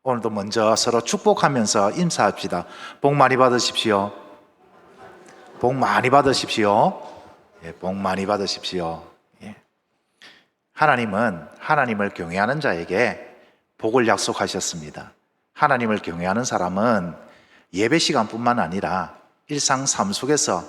오늘도 먼저 서로 축복하면서 인사합시다. 복 많이 받으십시오. 복 많이 받으십시오. 예, 복 많이 받으십시오. 예. 하나님은 하나님을 경외하는 자에게 복을 약속하셨습니다. 하나님을 경외하는 사람은 예배 시간뿐만 아니라 일상 삶 속에서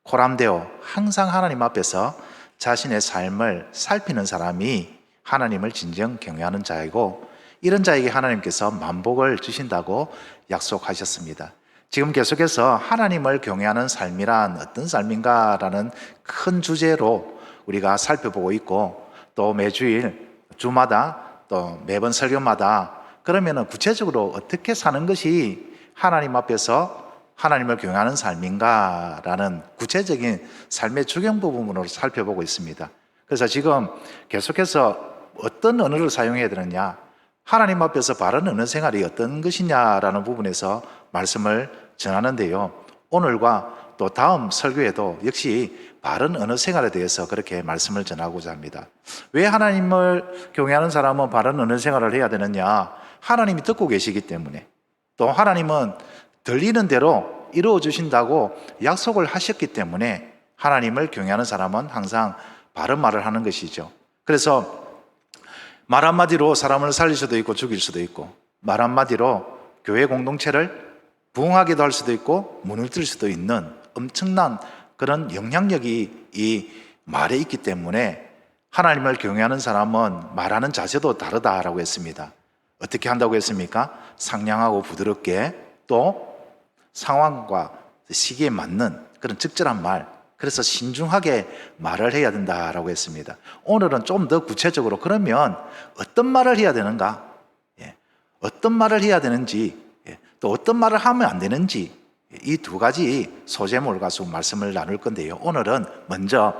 코람되어 항상 하나님 앞에서 자신의 삶을 살피는 사람이 하나님을 진정 경외하는 자이고, 이런 자에게 하나님께서 만복을 주신다고 약속하셨습니다. 지금 계속해서 하나님을 경외하는 삶이란 어떤 삶인가라는 큰 주제로 우리가 살펴보고 있고, 또 매주일 주마다 또 매번 설교마다 그러면은 구체적으로 어떻게 사는 것이 하나님 앞에서 하나님을 경외하는 삶인가라는 구체적인 삶의 적용 부분으로 살펴보고 있습니다. 그래서 지금 계속해서 어떤 언어를 사용해야 되느냐, 하나님 앞에서 바른 언어 생활이 어떤 것이냐라는 부분에서 말씀을 전하는데요, 오늘과 또 다음 설교에도 역시 바른 언어 생활에 대해서 그렇게 말씀을 전하고자 합니다. 왜 하나님을 경외하는 사람은 바른 언어 생활을 해야 되느냐? 하나님이 듣고 계시기 때문에, 또 하나님은 들리는 대로 이루어 주신다고 약속을 하셨기 때문에 하나님을 경외하는 사람은 항상 바른 말을 하는 것이죠. 그래서 말 한마디로 사람을 살릴 수도 있고 죽일 수도 있고, 말 한마디로 교회 공동체를 부흥하게도 할 수도 있고 무너뜨릴 수도 있는 엄청난 그런 영향력이 이 말에 있기 때문에 하나님을 경외하는 사람은 말하는 자세도 다르다라고 했습니다. 어떻게 한다고 했습니까? 상냥하고 부드럽게, 또 상황과 시기에 맞는 그런 적절한 말, 그래서 신중하게 말을 해야 된다라고 했습니다. 오늘은 좀 더 구체적으로 그러면 어떤 말을 해야 되는가, 어떤 말을 해야 되는지, 또 어떤 말을 하면 안 되는지, 이 두 가지 소제목을 가지고 말씀을 나눌 건데요, 오늘은 먼저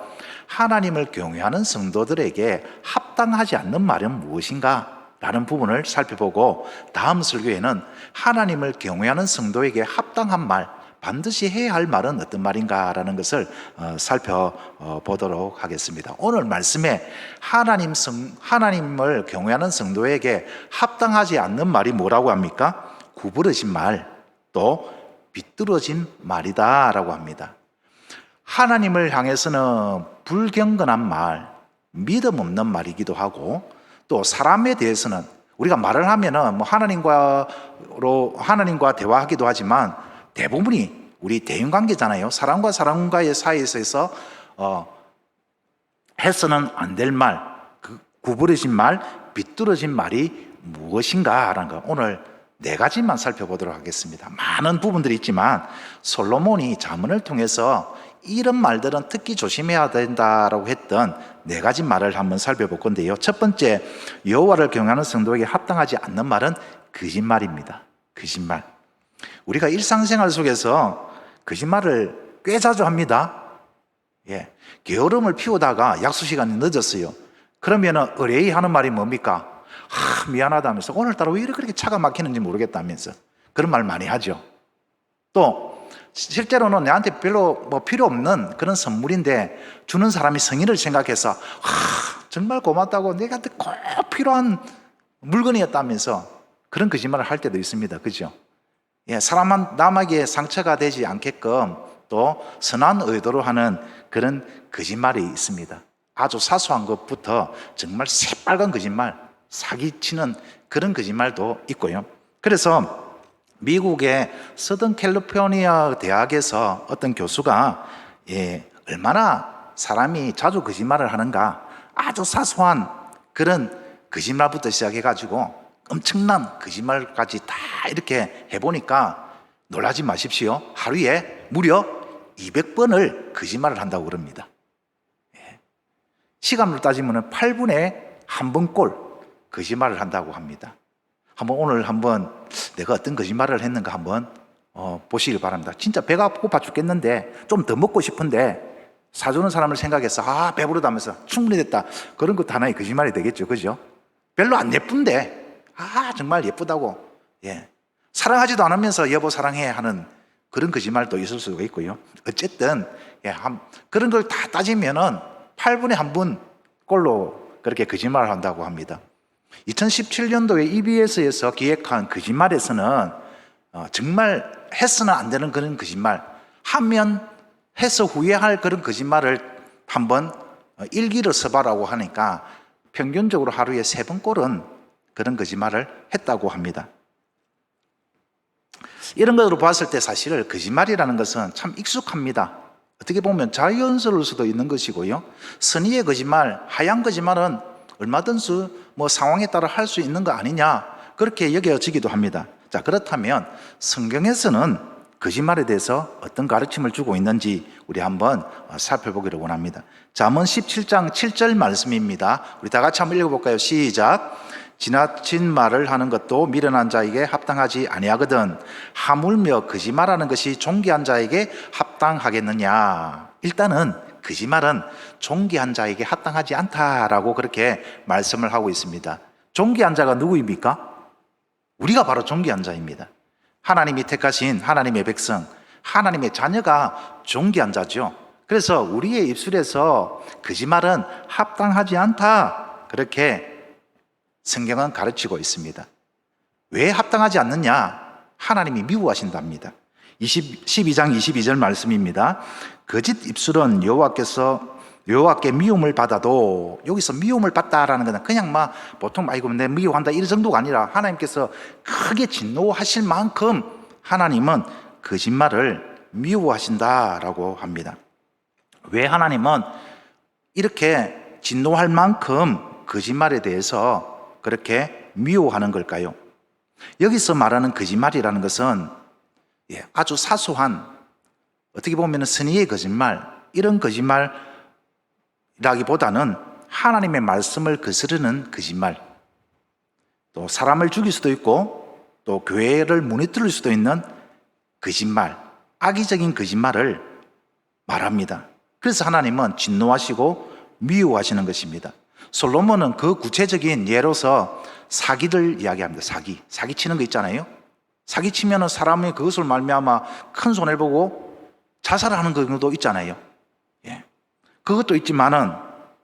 하나님을 경외하는 성도들에게 합당하지 않는 말은 무엇인가 라는 부분을 살펴보고, 다음 설교에는 하나님을 경외하는 성도에게 합당한 말, 반드시 해야 할 말은 어떤 말인가라는 것을 살펴보도록 하겠습니다. 오늘 말씀에 하나님을 경외하는 성도에게 합당하지 않는 말이 뭐라고 합니까? 구부러진 말, 또 비뚤어진 말이다 라고 합니다. 하나님을 향해서는 불경건한 말, 믿음 없는 말이기도 하고, 또 사람에 대해서는 우리가 말을 하면은 뭐 하나님과 대화하기도 하지만 대부분이 우리 대인관계잖아요. 사람과 사람과의 사이에서 해서는 안 될 말, 그 구부러진 말, 비뚤어진 말이 무엇인가라는 거, 오늘 네 가지만 살펴보도록 하겠습니다. 많은 부분들이 있지만 솔로몬이 잠언을 통해서 이런 말들은 특히 조심해야 된다라고 했던 네 가지 말을 한번 살펴볼 건데요, 첫 번째, 여호와를 경외하는 성도에게 합당하지 않는 말은 거짓말입니다. 거짓말. 우리가 일상생활 속에서 거짓말을 꽤 자주 합니다. 게으름을 피우다가 약속 시간이 늦었어요. 그러면 의뢰이 하는 말이 뭡니까? 미안하다면서, 오늘따라 왜 이렇게 차가 막히는지 모르겠다면서 그런 말 많이 하죠. 또 실제로는 내한테 별로 필요 없는 그런 선물인데 주는 사람이 성의를 생각해서 정말 고맙다고, 내한테 꼭 필요한 물건이었다면서 그런 거짓말을 할 때도 있습니다. 그죠? 남에게 상처가 되지 않게끔 또 선한 의도로 하는 그런 거짓말이 있습니다. 아주 사소한 것부터 정말 새빨간 거짓말, 사기치는 그런 거짓말도 있고요. 그래서 미국의 서던 캘리포니아 대학에서 어떤 교수가 얼마나 사람이 자주 거짓말을 하는가, 아주 사소한 그런 거짓말부터 시작해가지고 엄청난 거짓말까지 다 이렇게 해보니까 놀라지 마십시오. 하루에 무려 200번을 거짓말을 한다고 그럽니다. 시간으로 따지면 8분에 한 번꼴 거짓말을 한다고 합니다. 오늘 한번 내가 어떤 거짓말을 했는가 한번 보시길 바랍니다. 진짜 배가 고파 죽겠는데 좀 더 먹고 싶은데 사주는 사람을 생각해서 배부르다면서 충분히 됐다, 그런 것도 하나의 거짓말이 되겠죠. 그죠? 별로 안 예쁜데 정말 예쁘다고, 사랑하지도 않으면서 여보 사랑해 하는 그런 거짓말도 있을 수가 있고요. 어쨌든 그런 걸 다 따지면은 8분에 한 번 꼴로 그렇게 거짓말을 한다고 합니다. 2017년도에 EBS에서 기획한 거짓말에서는 정말 해서는 안 되는 그런 거짓말, 하면 해서 후회할 그런 거짓말을 한번 일기를 써봐라고 하니까 평균적으로 하루에 3번꼴은 그런 거짓말을 했다고 합니다. 이런 것으로 봤을 때 사실 거짓말이라는 것은 참 익숙합니다. 어떻게 보면 자연스러울 수도 있는 것이고요. 선의의 거짓말, 하얀 거짓말은 얼마든지 상황에 따라 할 수 있는 거 아니냐, 그렇게 여겨지기도 합니다. 자, 그렇다면 성경에서는 거짓말에 대해서 어떤 가르침을 주고 있는지 우리 한번 살펴보기를 원합니다. 잠언 17장 7절 말씀입니다. 우리 다 같이 한번 읽어볼까요? 시작. 지나친 말을 하는 것도 미련한 자에게 합당하지 아니하거든 하물며 거짓말하는 것이 존귀한 자에게 합당하겠느냐. 일단은 거짓말은 존귀한 자에게 합당하지 않다라고 그렇게 말씀을 하고 있습니다. 존귀한 자가 누구입니까? 우리가 바로 존귀한 자입니다. 하나님이 택하신 하나님의 백성, 하나님의 자녀가 존귀한 자죠. 그래서 우리의 입술에서 거짓말은 합당하지 않다, 그렇게 성경은 가르치고 있습니다. 왜 합당하지 않느냐? 하나님이 미워하신답니다. 12장 22절 말씀입니다. 거짓 입술은 여호와께 미움을 받아도, 여기서 미움을 받다라는 것은 그냥 보통 이거 내 미워한다 이런 정도가 아니라 하나님께서 크게 진노하실 만큼 하나님은 거짓말을 미워하신다라고 합니다. 왜 하나님은 이렇게 진노할 만큼 거짓말에 대해서 그렇게 미워하는 걸까요? 여기서 말하는 거짓말이라는 것은 아주 사소한, 어떻게 보면 선의의 거짓말, 이런 거짓말이라기보다는 하나님의 말씀을 거스르는 거짓말, 또 사람을 죽일 수도 있고 또 교회를 무너뜨릴 수도 있는 거짓말, 악의적인 거짓말을 말합니다. 그래서 하나님은 진노하시고 미워하시는 것입니다. 솔로몬은 그 구체적인 예로서 사기를 이야기합니다. 사기 치는 거 있잖아요. 사기 치면은 사람이 그것을 말미암아 큰 손해를 보고 자살하는 경우도 있잖아요. 그것도 있지만은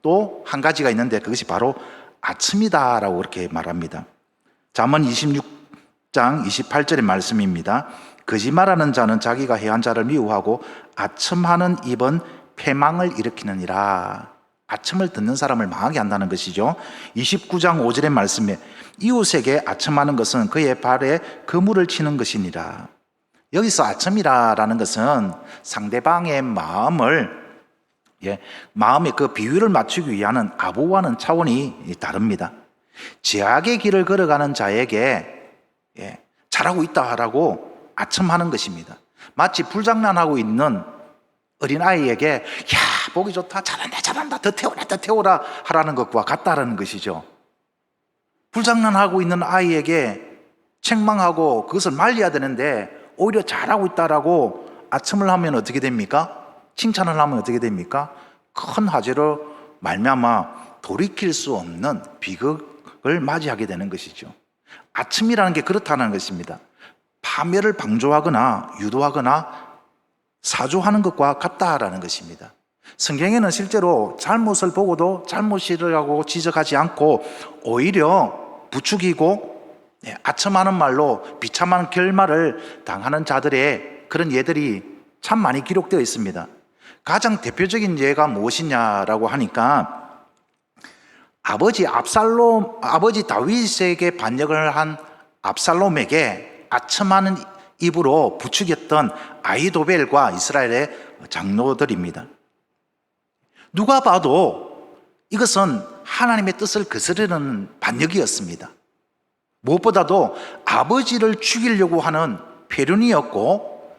또 한 가지가 있는데 그것이 바로 아첨이다라고 그렇게 말합니다. 잠언 26장 28절의 말씀입니다. 거짓말하는 자는 자기가 해한 자를 미워하고 아첨하는 입은 패망을 일으키느니라. 아첨을 듣는 사람을 망하게 한다는 것이죠. 29장 5절의 말씀에 이웃에게 아첨하는 것은 그의 발에 그물을 치는 것이니라. 여기서 아첨이라는 것은 상대방의 마음의 그 비율을 맞추기 위한 아부하는 차원이 다릅니다. 제약의 길을 걸어가는 자에게 잘하고 있다라고 아첨하는 것입니다. 마치 불장난하고 있는 어린아이에게 야, 보기 좋다, 잘한다, 더 태워라 하라는 것과 같다라는 것이죠. 불장난하고 있는 아이에게 책망하고 그것을 말려야 되는데 오히려 잘하고 있다라고 아첨을 하면 어떻게 됩니까? 칭찬을 하면 어떻게 됩니까? 큰 화제로 말미암아 돌이킬 수 없는 비극을 맞이하게 되는 것이죠. 아첨이라는 게 그렇다는 것입니다. 파멸을 방조하거나 유도하거나 사조하는 것과 같다라는 것입니다. 성경에는 실제로 잘못을 보고도 잘못이라고 지적하지 않고 오히려 부추기고 아첨하는 말로 비참한 결말을 당하는 자들의 그런 예들이 참 많이 기록되어 있습니다. 가장 대표적인 예가 무엇이냐라고 하니까 아버지 다윗에게 반역을 한 압살롬에게 아첨하는 입으로 부추겼던 아히도벨과 이스라엘의 장로들입니다. 누가 봐도 이것은 하나님의 뜻을 거스르는 반역이었습니다. 무엇보다도 아버지를 죽이려고 하는 패륜이었고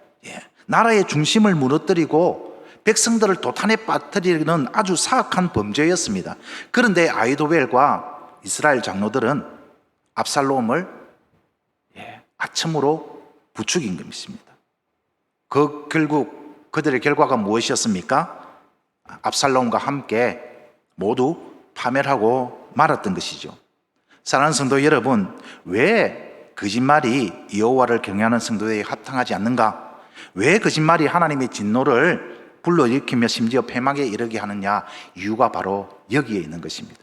나라의 중심을 무너뜨리고 백성들을 도탄에 빠뜨리는 아주 사악한 범죄였습니다. 그런데 아히도벨과 이스라엘 장로들은 압살롬을 아첨으로 부추긴 것입니다. 결국 그들의 결과가 무엇이었습니까? 압살롬과 함께 모두 파멸하고 말았던 것이죠. 사랑하는 성도 여러분, 왜 거짓말이 여호와를 경외하는 성도에게 합당하지 않는가? 왜 거짓말이 하나님의 진노를 불러일으키며 심지어 패망에 이르게 하느냐? 이유가 바로 여기에 있는 것입니다.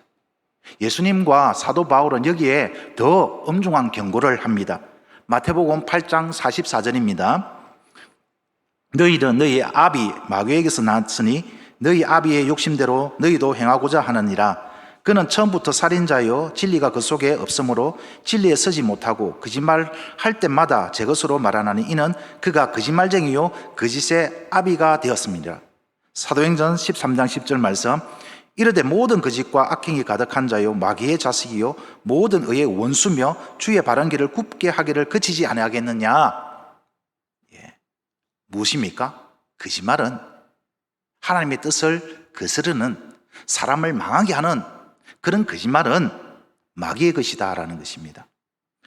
예수님과 사도 바울은 여기에 더 엄중한 경고를 합니다. 마태복음 8장 44절입니다. 너희는 너희 아비 마귀에게서 났으니 너희 아비의 욕심대로 너희도 행하고자 하느니라. 그는 처음부터 살인자요 진리가 그 속에 없으므로 진리에 서지 못하고 거짓말 할 때마다 제 것으로 말하나니 이는 그가 거짓말쟁이요 거짓의 아비가 되었습니다. 사도행전 13장 10절 말씀. 이르되 모든 거짓과 악행이 가득한 자요 마귀의 자식이요 모든 의의 원수며 주의 바른 길을 굽게 하기를 그치지 아니하겠느냐. 무엇입니까? 거짓말은 하나님의 뜻을 거스르는, 사람을 망하게 하는 그런 거짓말은 마귀의 것이다라는 것입니다.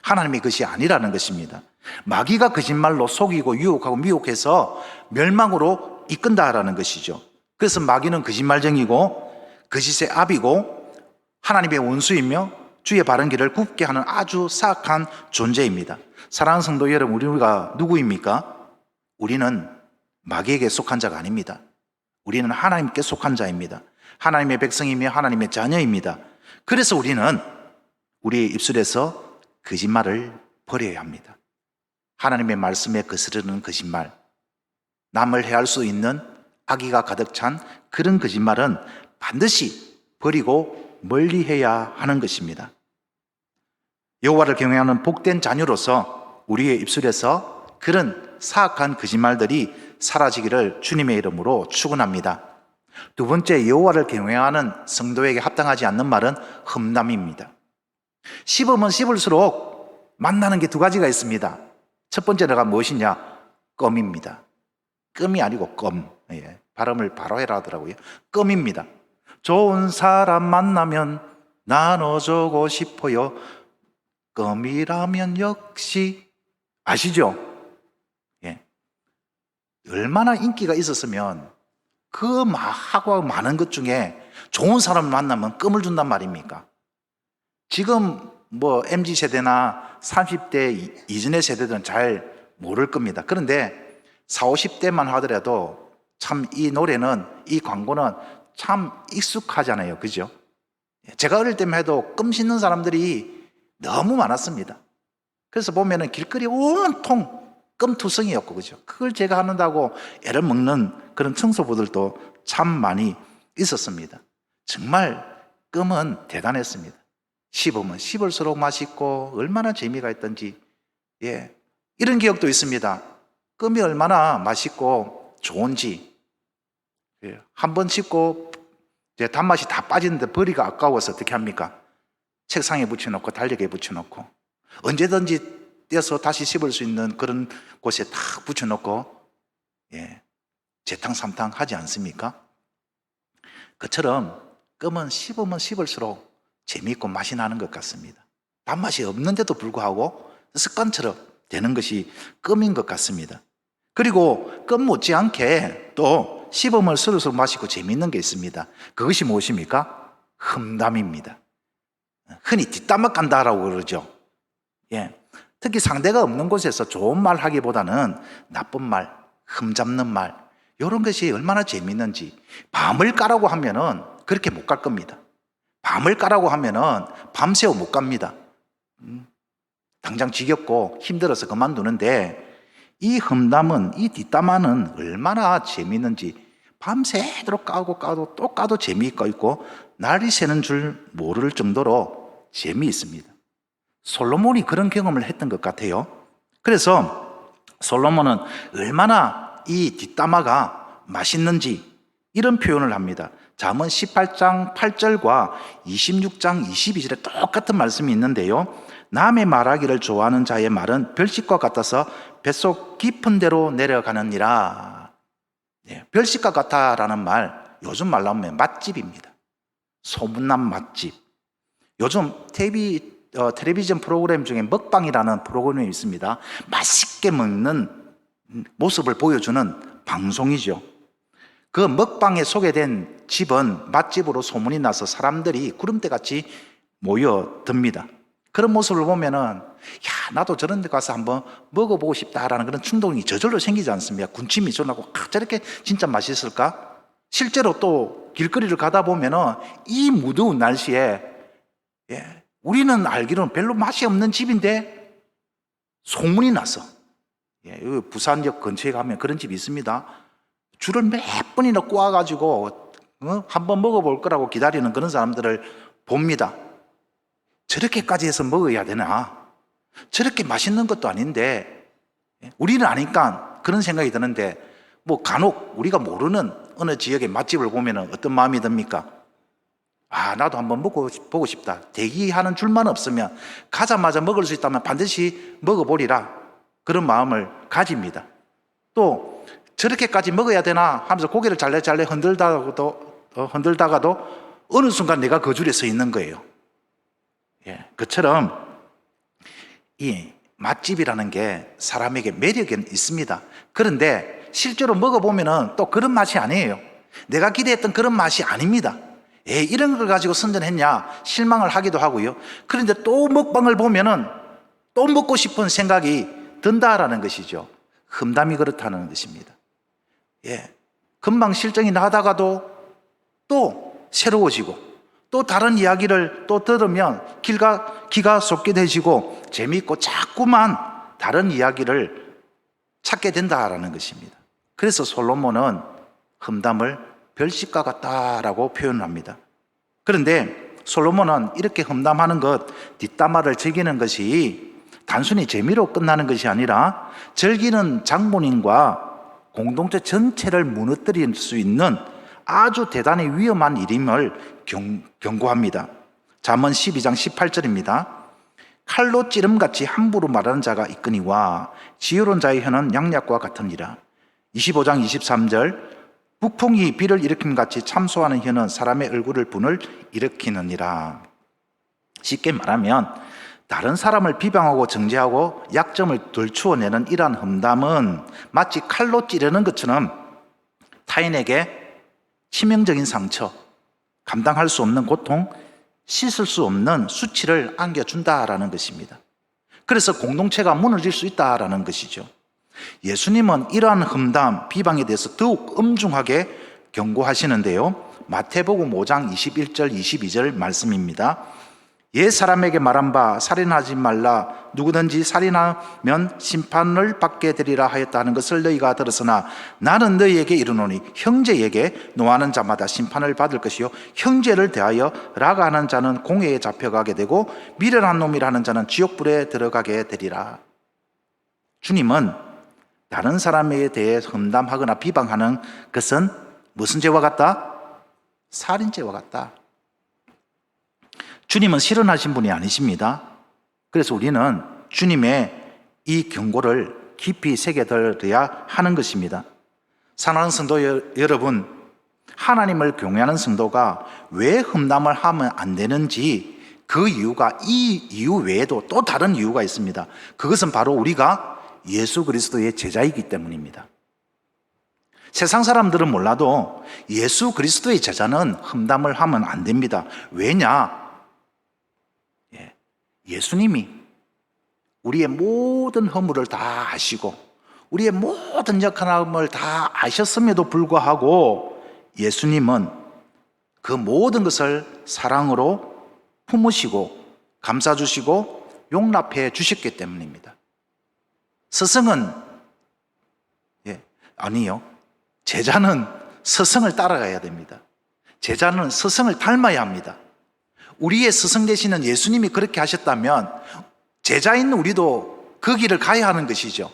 하나님의 것이 아니라는 것입니다. 마귀가 거짓말로 속이고 유혹하고 미혹해서 멸망으로 이끈다라는 것이죠. 그래서 마귀는 거짓말쟁이고 거짓의 아비고 하나님의 원수이며 주의 바른 길을 굽게 하는 아주 사악한 존재입니다. 사랑하는 성도 여러분, 우리가 누구입니까? 우리는 마귀에게 속한 자가 아닙니다. 우리는 하나님께 속한 자입니다. 하나님의 백성이며 하나님의 자녀입니다. 그래서 우리는 우리의 입술에서 거짓말을 버려야 합니다. 하나님의 말씀에 거스르는 거짓말, 남을 해할 수 있는 악의가 가득 찬 그런 거짓말은 반드시 버리고 멀리해야 하는 것입니다. 여호와를 경외하는 복된 자녀로서 우리의 입술에서 그런 사악한 거짓말들이 사라지기를 주님의 이름으로 축원합니다. 두 번째, 여호와를 경외하는 성도에게 합당하지 않는 말은 험담입니다. 씹으면 씹을수록 만나는 게 두 가지가 있습니다. 첫 번째가 무엇이냐? 껌입니다. 껌이 아니고 껌. 발음을 바로 해라 하더라고요. 껌입니다. 좋은 사람 만나면 나눠주고 싶어요. 껌이라면 역시 아시죠? 얼마나 인기가 있었으면 그 하고 많은 것 중에 좋은 사람을 만나면 껌을 준단 말입니까? 지금 MZ세대나 30대 이전의 세대들은 잘 모를 겁니다. 그런데 40, 50대만 하더라도 참 이 노래는, 이 광고는 참 익숙하잖아요. 그죠? 제가 어릴 때만 해도 껌 씹는 사람들이 너무 많았습니다. 그래서 보면은 길거리 온통 껌투성이었고, 그죠? 그걸 제가 한다고 애를 먹는 그런 청소부들도 참 많이 있었습니다. 정말 껌은 대단했습니다. 씹으면 씹을수록 맛있고 얼마나 재미가 있던지, 이런 기억도 있습니다. 껌이 얼마나 맛있고 좋은지, 한 번 씹고 이제 단맛이 다 빠지는데 버리기가 아까워서 어떻게 합니까? 책상에 붙여놓고 달력에 붙여놓고 언제든지 떼서 다시 씹을 수 있는 그런 곳에 탁 붙여놓고 재탕삼탕 하지 않습니까? 그처럼 껌은 씹으면 씹을수록 재미있고 맛이 나는 것 같습니다. 단맛이 없는데도 불구하고 습관처럼 되는 것이 껌인 것 같습니다. 그리고 껌 못지않게 또 씹으면 씹을수록 맛있고 재미있는 게 있습니다. 그것이 무엇입니까? 험담입니다. 흔히 뒷담화 간다라고 그러죠. 특히 상대가 없는 곳에서 좋은 말 하기보다는 나쁜 말, 흠잡는 말, 이런 것이 얼마나 재미있는지. 밤을 까라고 하면은 그렇게 못 갈 겁니다. 밤을 까라고 하면은 밤새워 못 갑니다. 당장 지겹고 힘들어서 그만두는데, 이 험담은, 이 뒷담화는 얼마나 재미있는지. 밤새도록 까도 또 까도 재미있고 있고 날이 새는 줄 모를 정도로 재미있습니다. 솔로몬이 그런 경험을 했던 것 같아요. 그래서 솔로몬은 얼마나 이 뒷담화가 맛있는지 이런 표현을 합니다. 잠언 18장 8절과 26장 22절에 똑같은 말씀이 있는데요. 남의 말하기를 좋아하는 자의 말은 별식과 같아서 뱃속 깊은 데로 내려가느니라. 별식과 같아라는 말, 요즘 말로 하면 맛집입니다. 소문난 맛집. 요즘 텔레비전 프로그램 중에 먹방이라는 프로그램이 있습니다. 맛있게 먹는 모습을 보여주는 방송이죠. 그 먹방에 소개된 집은 맛집으로 소문이 나서 사람들이 구름대같이 모여듭니다. 그런 모습을 보면은 나도 저런 데 가서 한번 먹어보고 싶다라는 그런 충동이 저절로 생기지 않습니까? 군침이 쫄라고 저렇게 진짜 맛있을까? 실제로 또 길거리를 가다 보면은 이 무더운 날씨에 예. 우리는 알기로는 별로 맛이 없는 집인데 소문이 났어. 예. 여기 부산역 근처에 가면 그런 집이 있습니다. 줄을 몇 번이나 꼬아가지고 한번 먹어볼 거라고 기다리는 그런 사람들을 봅니다. 저렇게까지 해서 먹어야 되나? 저렇게 맛있는 것도 아닌데, 우리는 아니까 그런 생각이 드는데, 뭐 간혹 우리가 모르는 어느 지역의 맛집을 보면 어떤 마음이 듭니까? 아, 나도 한번 먹어보고 싶다. 대기하는 줄만 없으면, 가자마자 먹을 수 있다면 반드시 먹어보리라. 그런 마음을 가집니다. 또 저렇게까지 먹어야 되나 하면서 고개를 잘래잘래 흔들다가도 어느 순간 내가 그 줄에 서 있는 거예요. 예, 그처럼 이 맛집이라는 게 사람에게 매력이 있습니다. 그런데 실제로 먹어보면 또 그런 맛이 아니에요. 내가 기대했던 그런 맛이 아닙니다. 이런 걸 가지고 선전했냐 실망을 하기도 하고요. 그런데 또 먹방을 보면은 또 먹고 싶은 생각이 든다라는 것이죠. 험담이 그렇다는 것입니다. 예, 금방 실정이 나다가도 또 새로워지고 또 다른 이야기를 또 들으면 기가 솟게 되시고 재미있고 자꾸만 다른 이야기를 찾게 된다라는 것입니다. 그래서 솔로몬은 험담을 별식과 같다라고 표현합니다. 그런데 솔로몬은 이렇게 험담하는 것, 뒷담화를 즐기는 것이 단순히 재미로 끝나는 것이 아니라 즐기는 장본인과 공동체 전체를 무너뜨릴 수 있는 아주 대단히 위험한 일임을 경고합니다. 잠언 12장 18절입니다. 칼로 찌름같이 함부로 말하는 자가 있거니와 지혜로운 자의 혀는 양약과 같으니라. 25장 23절 북풍이 비를 일으킴같이 참소하는 혀는 사람의 얼굴을 분을 일으키느니라. 쉽게 말하면 다른 사람을 비방하고 정죄하고 약점을 들추어내는 이러한 험담은 마치 칼로 찌르는 것처럼 타인에게 치명적인 상처, 감당할 수 없는 고통, 씻을 수 없는 수치를 안겨준다라는 것입니다. 그래서 공동체가 무너질 수 있다라는 것이죠. 예수님은 이러한 험담, 비방에 대해서 더욱 엄중하게 경고하시는데요. 마태복음 5장 21절, 22절 말씀입니다. 옛 사람에게 말한 바 살인하지 말라. 누구든지 살인하면 심판을 받게 되리라 하였다는 것을 너희가 들었으나 나는 너희에게 이르노니 형제에게 노하는 자마다 심판을 받을 것이요 형제를 대하여 라가하는 자는 공회에 잡혀가게 되고 미련한 놈이라는 자는 지옥불에 들어가게 되리라. 주님은 다른 사람에 대해 험담하거나 비방하는 것은 무슨 죄와 같다? 살인죄와 같다. 주님은 실현하신 분이 아니십니다. 그래서 우리는 주님의 이 경고를 깊이 새겨들어야 하는 것입니다. 사랑하는 성도 여러분, 하나님을 경외하는 성도가 왜 험담을 하면 안 되는지 그 이유가 이 이유 외에도 또 다른 이유가 있습니다. 그것은 바로 우리가 예수 그리스도의 제자이기 때문입니다. 세상 사람들은 몰라도 예수 그리스도의 제자는 험담을 하면 안 됩니다. 왜냐? 예수님이 우리의 모든 허물을 다 아시고 우리의 모든 역함을 다 아셨음에도 불구하고 예수님은 그 모든 것을 사랑으로 품으시고 감싸주시고 용납해 주셨기 때문입니다. 스승은 아니요. 제자는 스승을 따라가야 됩니다. 제자는 스승을 닮아야 합니다. 우리의 스승 되시는 예수님이 그렇게 하셨다면 제자인 우리도 그 길을 가야 하는 것이죠.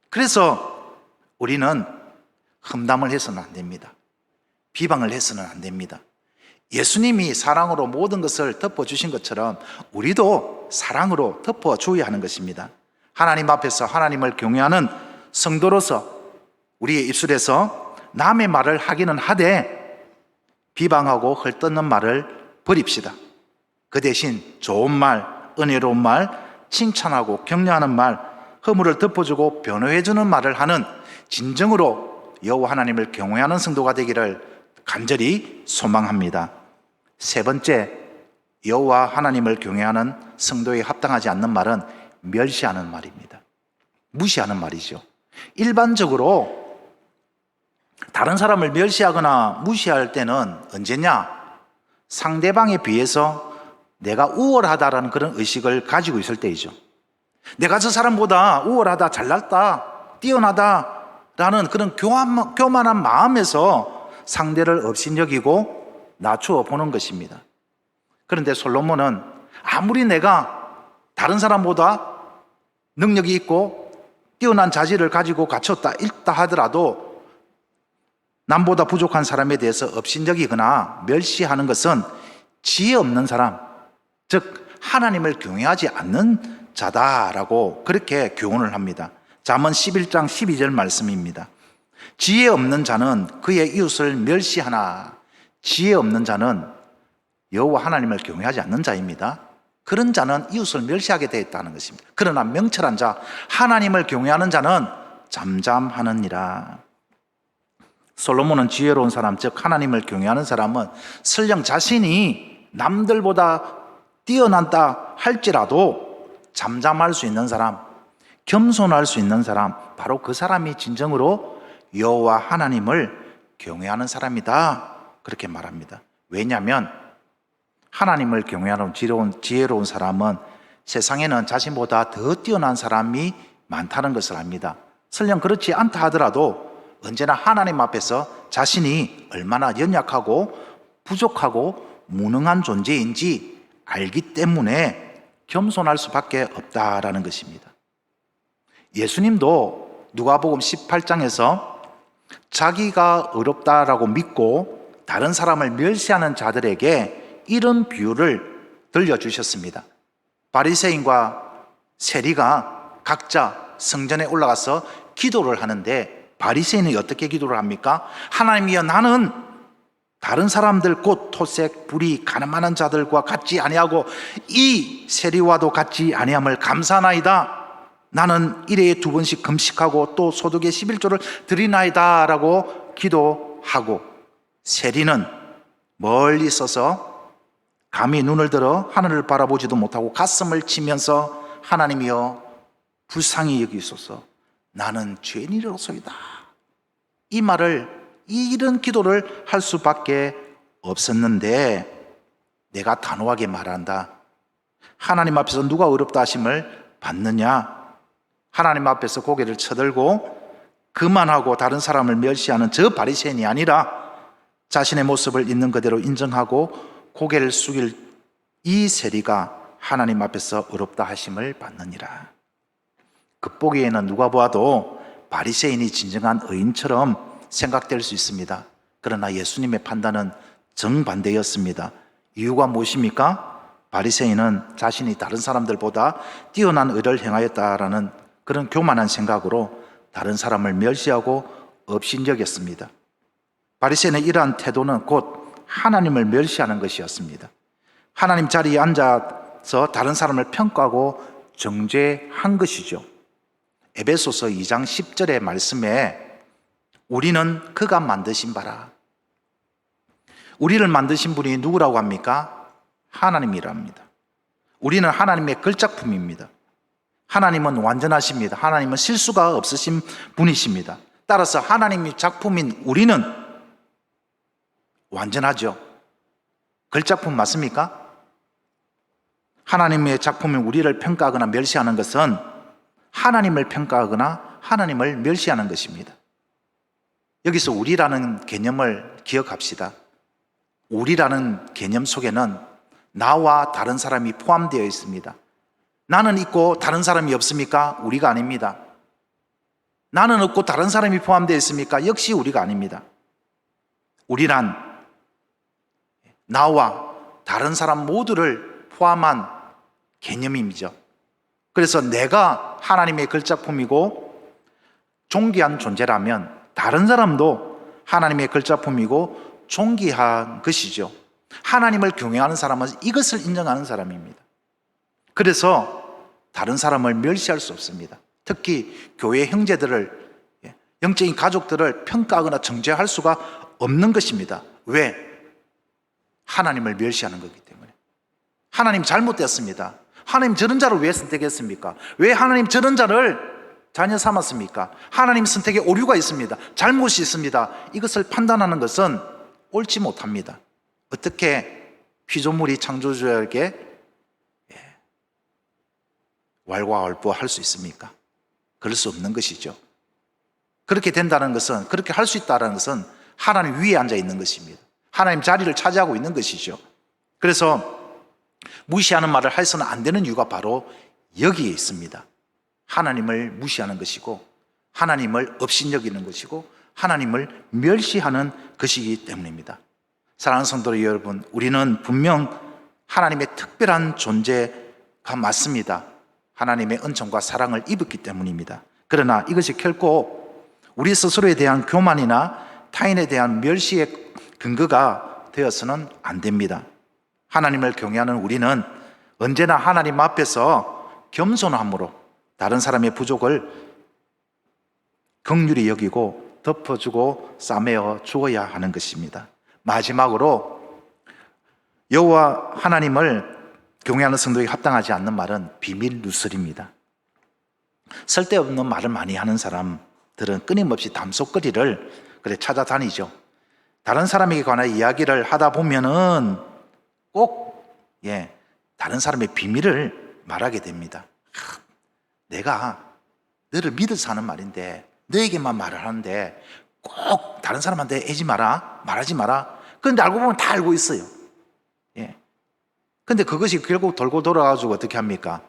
그래서 우리는 험담을 해서는 안 됩니다. 비방을 해서는 안 됩니다. 예수님이 사랑으로 모든 것을 덮어주신 것처럼 우리도 사랑으로 덮어줘야 하는 것입니다. 하나님 앞에서 하나님을 경외하는 성도로서 우리의 입술에서 남의 말을 하기는 하되 비방하고 헐뜯는 말을 버립시다. 그 대신 좋은 말, 은혜로운 말, 칭찬하고 격려하는 말, 허물을 덮어주고 변호해주는 말을 하는 진정으로 여호와 하나님을 경외하는 성도가 되기를 간절히 소망합니다. 세 번째, 여호와 하나님을 경외하는 성도에 합당하지 않는 말은 멸시하는 말입니다. 무시하는 말이죠. 일반적으로 다른 사람을 멸시하거나 무시할 때는 언제냐? 상대방에 비해서 내가 우월하다라는 그런 의식을 가지고 있을 때이죠. 내가 저 사람보다 우월하다, 잘났다, 뛰어나다라는 그런 교만한 마음에서 상대를 업신여기고 낮추어 보는 것입니다. 그런데 솔로몬은 아무리 내가 다른 사람보다 능력이 있고 뛰어난 자질을 가지고 갖췄다 하더라도 남보다 부족한 사람에 대해서 업신여기거나 멸시하는 것은 지혜 없는 사람, 즉 하나님을 경외하지 않는 자다라고 그렇게 교훈을 합니다. 잠언 11장 12절 말씀입니다. 지혜 없는 자는 그의 이웃을 멸시하나 지혜 없는 자는 여호와 하나님을 경외하지 않는 자입니다. 그런 자는 이웃을 멸시하게 되어 있다는 것입니다. 그러나 명철한 자, 하나님을 경외하는 자는 잠잠하느니라. 솔로몬은 지혜로운 사람, 즉 하나님을 경외하는 사람은 설령 자신이 남들보다 뛰어난다 할지라도 잠잠할 수 있는 사람, 겸손할 수 있는 사람, 바로 그 사람이 진정으로 여호와 하나님을 경외하는 사람이다, 그렇게 말합니다. 왜냐하면 하나님을 경외하는 지혜로운 사람은 세상에는 자신보다 더 뛰어난 사람이 많다는 것을 압니다. 설령 그렇지 않다 하더라도 언제나 하나님 앞에서 자신이 얼마나 연약하고 부족하고 무능한 존재인지 알기 때문에 겸손할 수밖에 없다라는 것입니다. 예수님도 누가복음 18장에서 자기가 어렵다라고 믿고 다른 사람을 멸시하는 자들에게 이런 비유를 들려주셨습니다. 바리새인과 세리가 각자 성전에 올라가서 기도를 하는데 바리새인이 어떻게 기도를 합니까? 하나님이여, 나는 다른 사람들 곧 토색, 불의, 가늠하는 자들과 같지 아니하고 이 세리와도 같지 아니함을 감사하나이다. 나는 일회에 2번씩 금식하고 또 소득의 11조를 드리나이다 라고 기도하고, 세리는 멀리 서서 감히 눈을 들어 하늘을 바라보지도 못하고 가슴을 치면서 하나님이여 불쌍히 여기소서, 나는 죄인이로소이다. 이 말을, 이런 기도를 할 수밖에 없었는데 내가 단호하게 말한다. 하나님 앞에서 누가 어렵다 하심을 받느냐? 하나님 앞에서 고개를 쳐들고 그만하고 다른 사람을 멸시하는 저 바리새인이 아니라 자신의 모습을 있는 그대로 인정하고 고개를 숙일 이 세리가 하나님 앞에서 어렵다 하심을 받느니라. 겉보기에는 누가 보아도 바리새인이 진정한 의인처럼 생각될 수 있습니다. 그러나 예수님의 판단은 정반대였습니다. 이유가 무엇입니까? 바리새인은 자신이 다른 사람들보다 뛰어난 의를 행하였다라는 그런 교만한 생각으로 다른 사람을 멸시하고 업신여겼습니다. 바리새인의 이러한 태도는 곧 하나님을 멸시하는 것이었습니다. 하나님 자리에 앉아서 다른 사람을 평가하고 정죄한 것이죠. 에베소서 2장 10절의 말씀에 우리는 그가 만드신 바라. 우리를 만드신 분이 누구라고 합니까? 하나님이랍니다. 우리는 하나님의 걸작품입니다. 하나님은 완전하십니다. 하나님은 실수가 없으신 분이십니다. 따라서 하나님의 작품인 우리는 완전하죠. 걸작품 맞습니까? 하나님의 작품인 우리를 평가하거나 멸시하는 것은 하나님을 평가하거나 하나님을 멸시하는 것입니다. 여기서 우리라는 개념을 기억합시다. 우리라는 개념 속에는 나와 다른 사람이 포함되어 있습니다. 나는 있고 다른 사람이 없습니까? 우리가 아닙니다. 나는 없고 다른 사람이 포함되어 있습니까? 역시 우리가 아닙니다. 우리란 나와 다른 사람 모두를 포함한 개념이죠. 그래서 내가 하나님의 걸작품이고 존귀한 존재라면 다른 사람도 하나님의 걸작품이고 존귀한 것이죠. 하나님을 경외하는 사람은 이것을 인정하는 사람입니다. 그래서 다른 사람을 멸시할 수 없습니다. 특히 교회 형제들을, 영적인 가족들을 평가하거나 정죄할 수가 없는 것입니다. 왜? 하나님을 멸시하는 거기 때문에. 하나님 잘못됐습니다. 하나님 저런 자를 왜 선택했습니까? 왜 하나님 저런 자를 자녀 삼았습니까? 하나님 선택에 오류가 있습니다. 잘못이 있습니다. 이것을 판단하는 것은 옳지 못합니다. 어떻게 피조물이 창조주에게 왈가왈부할 수 있습니까? 그럴 수 없는 것이죠. 그렇게 된다는 것은, 그렇게 할 수 있다는 것은 하나님 위에 앉아 있는 것입니다. 하나님 자리를 차지하고 있는 것이죠. 그래서 무시하는 말을 해서는 안 되는 이유가 바로 여기에 있습니다. 하나님을 무시하는 것이고, 하나님을 업신여기는 것이고, 하나님을 멸시하는 것이기 때문입니다. 사랑하는 성도 여러분, 우리는 분명 하나님의 특별한 존재가 맞습니다. 하나님의 은총과 사랑을 입었기 때문입니다. 그러나 이것이 결코 우리 스스로에 대한 교만이나 타인에 대한 멸시의 근거가 되어서는 안 됩니다. 하나님을 경외하는 우리는 언제나 하나님 앞에서 겸손함으로 다른 사람의 부족을 긍휼히 여기고 덮어주고 싸매어 주어야 하는 것입니다. 마지막으로 여호와 하나님을 경외하는 성도에게 합당하지 않는 말은 비밀 누설입니다. 쓸데없는 말을 많이 하는 사람들은 끊임없이 담속거리를 찾아다니죠. 다른 사람에게 관한 이야기를 하다 보면은 꼭 다른 사람의 비밀을 말하게 됩니다. 내가 너를 믿어서 하는 말인데 너에게만 말을 하는데 꼭 다른 사람한테 애지 마라, 말하지 마라. 그런데 알고 보면 다 알고 있어요. 근데 그것이 결국 돌고 돌아가지고 어떻게 합니까?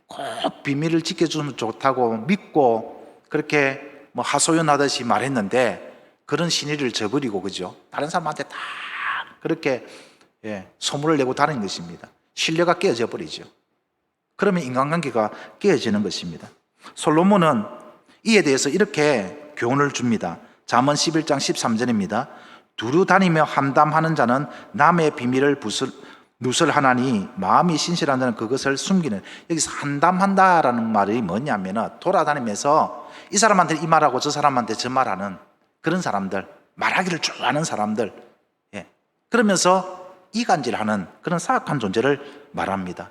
꼭 비밀을 지켜주면 좋다고 믿고 그렇게 하소연하듯이 말했는데 그런 신의를 저버리고, 그죠? 다른 사람한테 다 그렇게 소문을 내고 다니는 것입니다. 신뢰가 깨어져 버리죠. 그러면 인간관계가 깨어지는 것입니다. 솔로몬은 이에 대해서 이렇게 교훈을 줍니다. 잠언 11장 13절입니다. 두루 다니며 함담하는 자는 남의 비밀을 누설하나니 마음이 신실한 자는 그것을 숨기는. 여기서 함담한다라는 말이 뭐냐면 돌아다니면서 이 사람한테 이 말하고 저 사람한테 저 말하는 그런 사람들, 말하기를 좋아하는 사람들, 그러면서 이간질하는 그런 사악한 존재를 말합니다.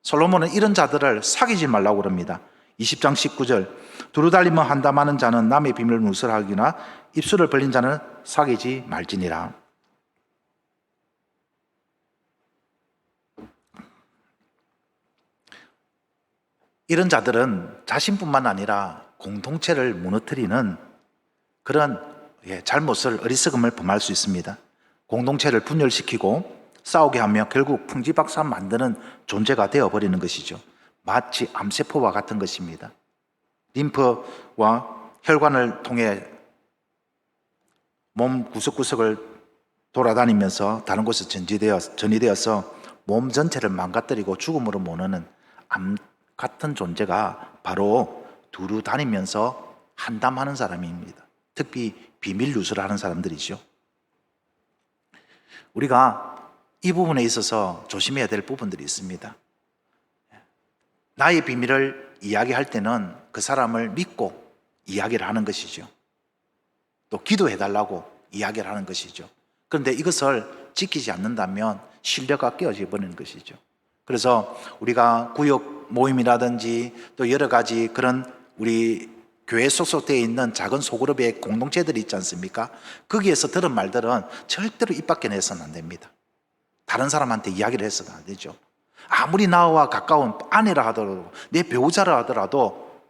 솔로몬은 이런 자들을 사귀지 말라고 그럽니다. 20장 19절, 두루달리며 함담하는 자는 남의 비밀을 누설하기나 입술을 벌린 자는 사귀지 말지니라. 이런 자들은 자신뿐만 아니라 공동체를 무너뜨리는 그런 잘못을, 어리석음을 범할 수 있습니다. 공동체를 분열시키고 싸우게 하며 결국 풍지박산 만드는 존재가 되어버리는 것이죠. 마치 암세포와 같은 것입니다. 림프와 혈관을 통해 몸 구석구석을 돌아다니면서 다른 곳에 전이되어서 몸 전체를 망가뜨리고 죽음으로 모르는 암 같은 존재가 바로 두루 다니면서 한담하는 사람입니다. 특히 비밀 누설하는 사람들이죠. 우리가 이 부분에 있어서 조심해야 될 부분들이 있습니다. 나의 비밀을 이야기할 때는 그 사람을 믿고 이야기를 하는 것이죠. 또 기도해달라고 이야기를 하는 것이죠. 그런데 이것을 지키지 않는다면 신뢰가 깨어져 버리는 것이죠. 그래서 우리가 구역 모임이라든지 또 여러 가지 그런 우리 교회에 속속되어 있는 작은 소그룹의 공동체들이 있지 않습니까? 거기에서 들은 말들은 절대로 입 밖에 내서는 안 됩니다. 다른 사람한테 이야기를 해서는 안 되죠. 아무리 나와 가까운 아내라 하더라도, 내 배우자라 하더라도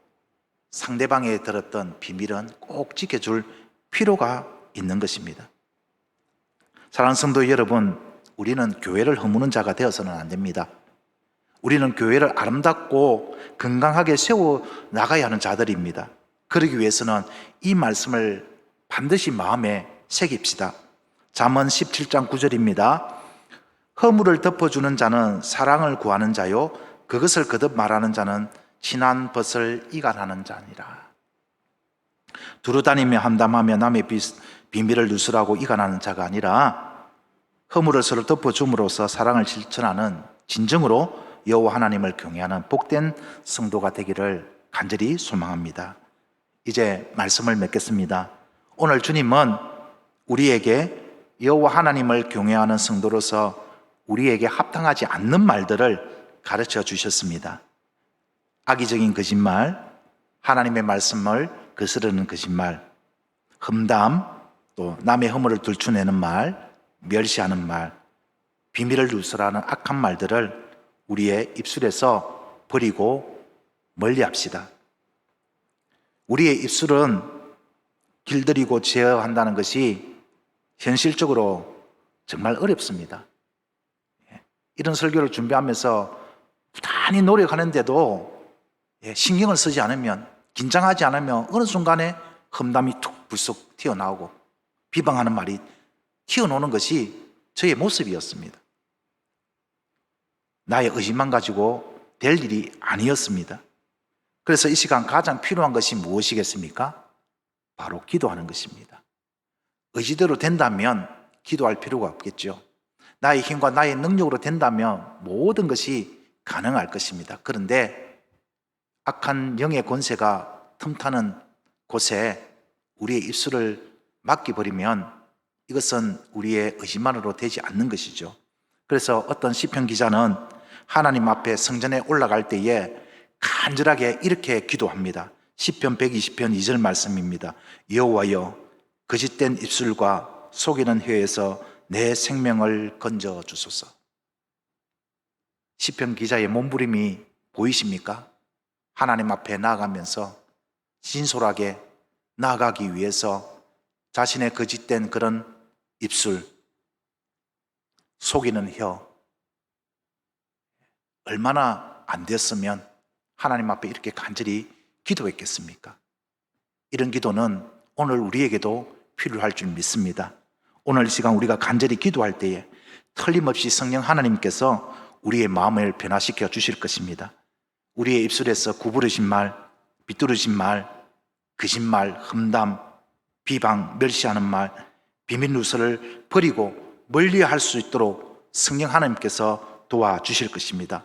상대방에 들었던 비밀은 꼭 지켜줄 필요가 있는 것입니다. 사랑하는 성도 여러분, 우리는 교회를 허무는 자가 되어서는 안 됩니다. 우리는 교회를 아름답고 건강하게 세워 나가야 하는 자들입니다. 그러기 위해서는 이 말씀을 반드시 마음에 새깁시다. 잠언 17장 9절입니다. 허물을 덮어주는 자는 사랑을 구하는 자요, 그것을 거듭 말하는 자는 친한 벗을 이간하는 자니라. 두루다니며 함담하며 남의 비밀을 누설하고 이간하는 자가 아니라 허물을 서로 덮어줌으로써 사랑을 실천하는, 진정으로 여호와 하나님을 경외하는 복된 성도가 되기를 간절히 소망합니다. 이제 말씀을 맺겠습니다. 오늘 주님은 우리에게 여호와 하나님을 경외하는 성도로서 우리에게 합당하지 않는 말들을 가르쳐 주셨습니다. 악의적인 거짓말, 하나님의 말씀을 거스르는 거짓말, 험담, 또 남의 허물을 들추내는 말, 멸시하는 말, 비밀을 누설하는 악한 말들을 우리의 입술에서 버리고 멀리합시다. 우리의 입술은 길들이고 제어한다는 것이 현실적으로 정말 어렵습니다. 이런 설교를 준비하면서 부단히 노력하는데도 신경을 쓰지 않으면, 긴장하지 않으면 어느 순간에 험담이 툭 불쑥 튀어나오고 비방하는 말이 튀어나오는 것이 저의 모습이었습니다. 나의 의지만 가지고 될 일이 아니었습니다. 그래서 이 시간 가장 필요한 것이 무엇이겠습니까? 바로 기도하는 것입니다. 의지대로 된다면 기도할 필요가 없겠죠. 나의 힘과 나의 능력으로 된다면 모든 것이 가능할 것입니다. 그런데 악한 영의 권세가 틈타는 곳에 우리의 입술을 맡겨버리면 이것은 우리의 의지만으로 되지 않는 것이죠. 그래서 어떤 시편 기자는 하나님 앞에 성전에 올라갈 때에 간절하게 이렇게 기도합니다. 시편 120편 2절 말씀입니다. 여호와여, 거짓된 입술과 속이는 혀에서 내 생명을 건져 주소서. 시편 기자의 몸부림이 보이십니까? 하나님 앞에 나아가면서 진솔하게 나아가기 위해서 자신의 거짓된 그런 입술, 속이는 혀, 얼마나 안 됐으면 하나님 앞에 이렇게 간절히 기도했겠습니까? 이런 기도는 오늘 우리에게도 필요할 줄 믿습니다. 오늘 이 시간 우리가 간절히 기도할 때에 틀림없이 성령 하나님께서 우리의 마음을 변화시켜 주실 것입니다. 우리의 입술에서 구부러진 말, 비뚤어진 말, 거짓말, 험담, 비방, 멸시하는 말, 비밀 누설을 버리고 멀리할 수 있도록 성령 하나님께서 도와주실 것입니다.